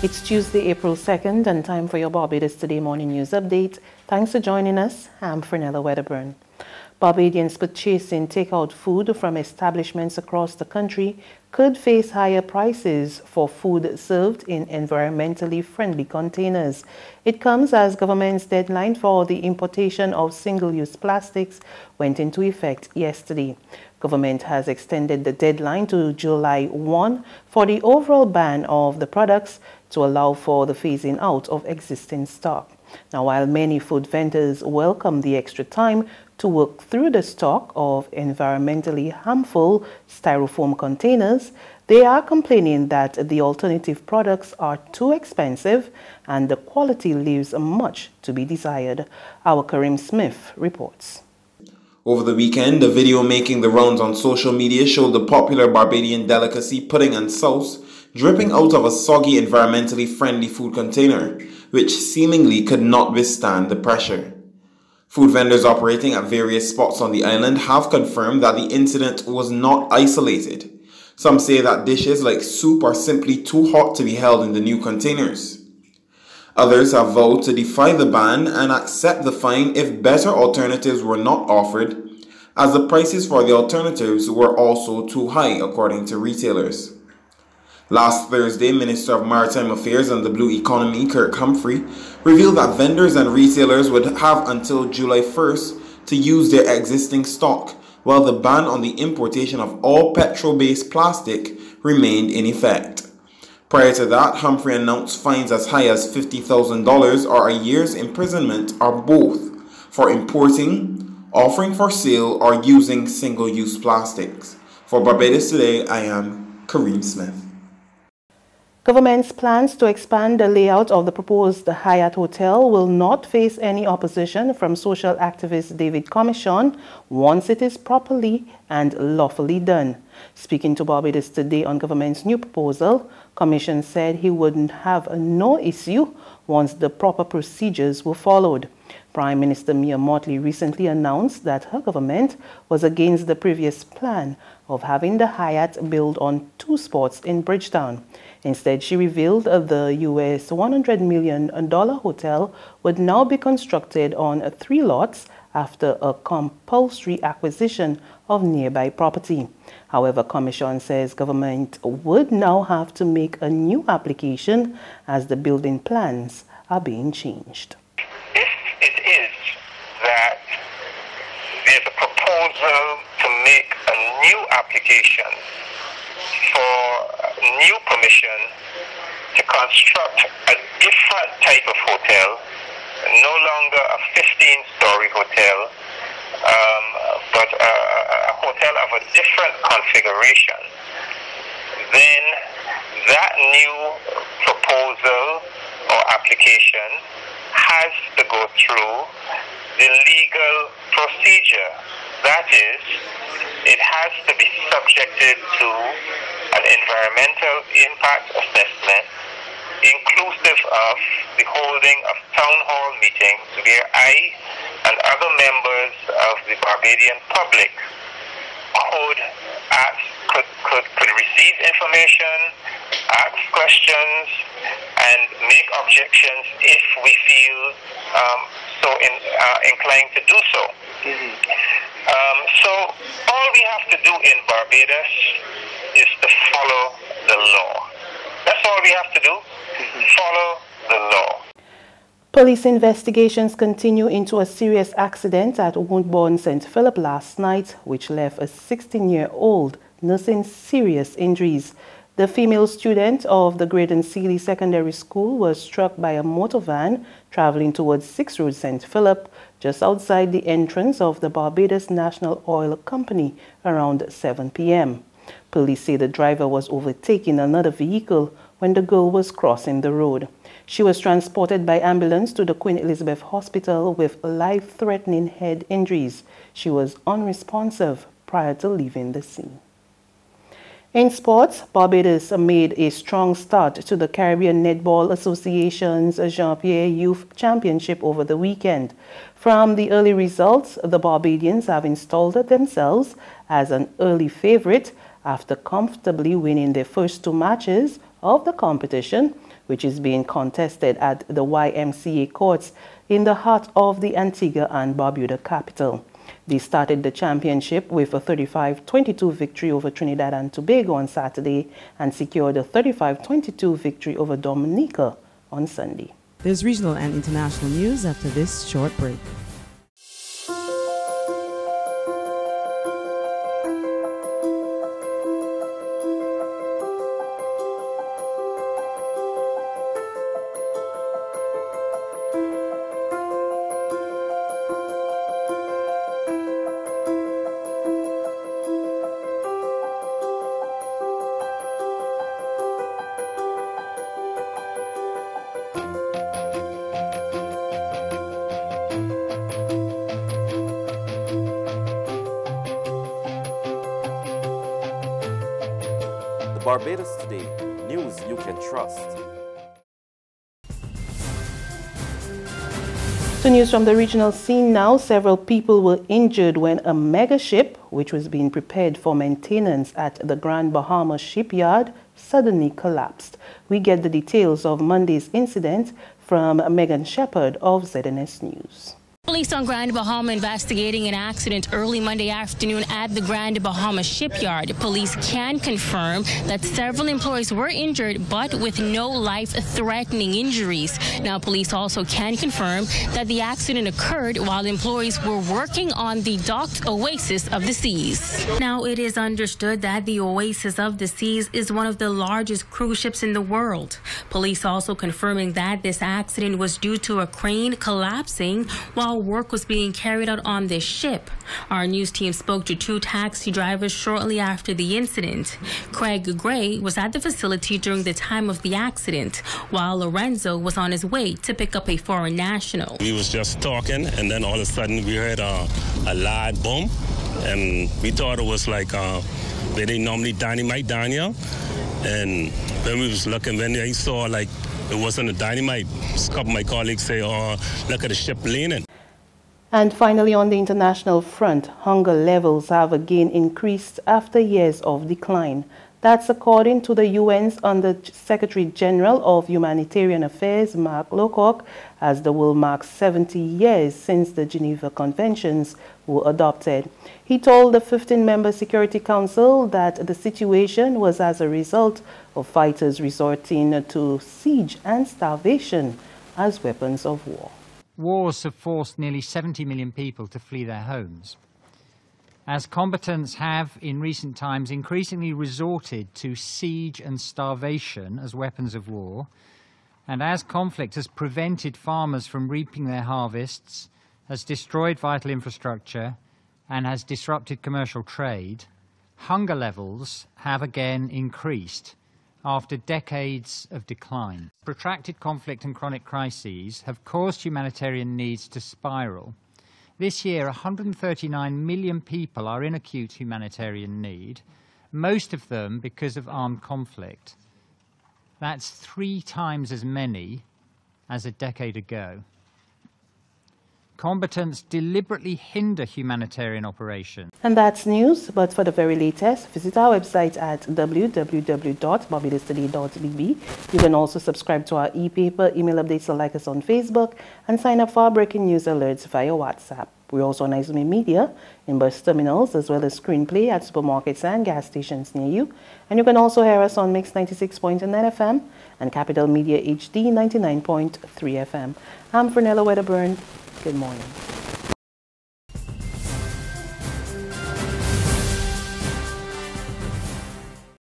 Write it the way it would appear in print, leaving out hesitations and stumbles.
It's Tuesday, April 2nd, and time for your Barbados Today morning news update. Thanks for joining us. I'm Fernella Wedderburn. Barbadians purchasing takeout food from establishments across the country could face higher prices for food served in environmentally friendly containers. It comes as government's deadline for the importation of single-use plastics went into effect yesterday. Government has extended the deadline to July 1 for the overall ban of the products to allow for the phasing out of existing stock. Now, while many food vendors welcome the extra time to work through the stock of environmentally harmful styrofoam containers, they are complaining that the alternative products are too expensive and the quality leaves much to be desired. Our Karim Smith reports. Over the weekend, a video making the rounds on social media showed the popular Barbadian delicacy pudding and sauce dripping out of a soggy, environmentally friendly food container, which seemingly could not withstand the pressure. Food vendors operating at various spots on the island have confirmed that the incident was not isolated. Some say that dishes like soup are simply too hot to be held in the new containers. Others have vowed to defy the ban and accept the fine if better alternatives were not offered, as the prices for the alternatives were also too high, according to retailers. Last Thursday, Minister of Maritime Affairs and the Blue Economy, Kirk Humphrey, revealed that vendors and retailers would have until July 1st to use their existing stock, while the ban on the importation of all petrol-based plastic remained in effect. Prior to that, Humphrey announced fines as high as $50,000 or a year's imprisonment or both for importing, offering for sale, or using single-use plastics. For Barbados Today, I am Karim Smith. Government's plans to expand the layout of the proposed Hyatt Hotel will not face any opposition from social activist David Commission once it is properly and lawfully done. Speaking to Barbados Today on government's new proposal, Commission said he wouldn't have no issue once the proper procedures were followed. Prime Minister Mia Mottley recently announced that her government was against the previous plan of having the Hyatt built on 2 spots in Bridgetown. Instead, she revealed the US $100 million hotel would now be constructed on 3 lots after a compulsory acquisition of nearby property. However, Commission says government would now have to make a new application as the building plans are being changed. If it is that there's a proposal to make a new application for new permission to construct a different type of hotel, no longer a 15-story hotel, but a hotel of a different configuration, then that new proposal or application has to go through the legal procedure. That is, it has to be subjected to an environmental impact assessment, inclusive of the holding of town hall meetings where I and other members of the Barbadian public could receive information, ask questions, and make objections if we feel inclined to do so. So all we have to do in Barbados is to follow the law. That's all we have to do. Follow the law. Police investigations continue into a serious accident at Woodbourne St. Philip last night, which left a 16-year-old nursing serious injuries. The female student of the Graydon Sealy Secondary School was struck by a motor van traveling towards 6 Road St. Philip, just outside the entrance of the Barbados National Oil Company around 7 p.m. Police say the driver was overtaking another vehicle when the girl was crossing the road. She was transported by ambulance to the Queen Elizabeth Hospital with life-threatening head injuries. She was unresponsive prior to leaving the scene. In sports, Barbados made a strong start to the Caribbean Netball Association's Jean-Pierre Youth Championship over the weekend. From the early results, the Barbadians have installed themselves as an early favorite after comfortably winning their first 2 matches of the competition, which is being contested at the YMCA courts in the heart of the Antigua and Barbuda capital. They started the championship with a 35-22 victory over Trinidad and Tobago on Saturday and secured a 35-22 victory over Dominica on Sunday. There's regional and international news after this short break. Barbados Today, news you can trust. To news from the regional scene now, several people were injured when a mega ship, which was being prepared for maintenance at the Grand Bahama shipyard, suddenly collapsed. We get the details of Monday's incident from Megan Shepherd of ZNS News. Police on Grand Bahama investigating an accident early Monday afternoon at the Grand Bahama shipyard. Police can confirm that several employees were injured, but with no life-threatening injuries. Now, police also can confirm that the accident occurred while employees were working on the docked Oasis of the Seas. Now, it is understood that the Oasis of the Seas is one of the largest cruise ships in the world. Police also confirming that this accident was due to a crane collapsing while work was being carried out on this ship. Our news team spoke to two taxi drivers shortly after the incident. Craig Gray was at the facility during the time of the accident, while Lorenzo was on his way to pick up a foreign national. We was just talking, and then all of a sudden we heard a loud boom, and we thought it was like where they normally dynamite down here. And when we was looking, when they saw like it wasn't a dynamite, a couple of my colleagues say, "Oh, look at the ship leaning." And finally, on the international front, hunger levels have again increased after years of decline. That's according to the UN's Under-Secretary General of Humanitarian Affairs, Mark Lowcock, as the world marks 70 years since the Geneva Conventions were adopted. He told the 15-member Security Council that the situation was as a result of fighters resorting to siege and starvation as weapons of war. Wars have forced nearly 70 million people to flee their homes. As combatants have in recent times increasingly resorted to siege and starvation as weapons of war, and as conflict has prevented farmers from reaping their harvests, has destroyed vital infrastructure, and has disrupted commercial trade, hunger levels have again increased after decades of decline. Protracted conflict and chronic crises have caused humanitarian needs to spiral. This year, 139 million people are in acute humanitarian need, most of them because of armed conflict. That's 3 times as many as a decade ago. Combatants deliberately hinder humanitarian operations. And that's news, but for the very latest, visit our website at www.barbadostoday.bb. You can also subscribe to our e-paper, email updates, or like us on Facebook, and sign up for our breaking news alerts via WhatsApp. We're also on Izumi Media in bus terminals, as well as screenplay at supermarkets and gas stations near you. And you can also hear us on Mix 96.9 FM and Capital Media HD 99.3 FM. I'm Fernella Wedderburn. Good morning.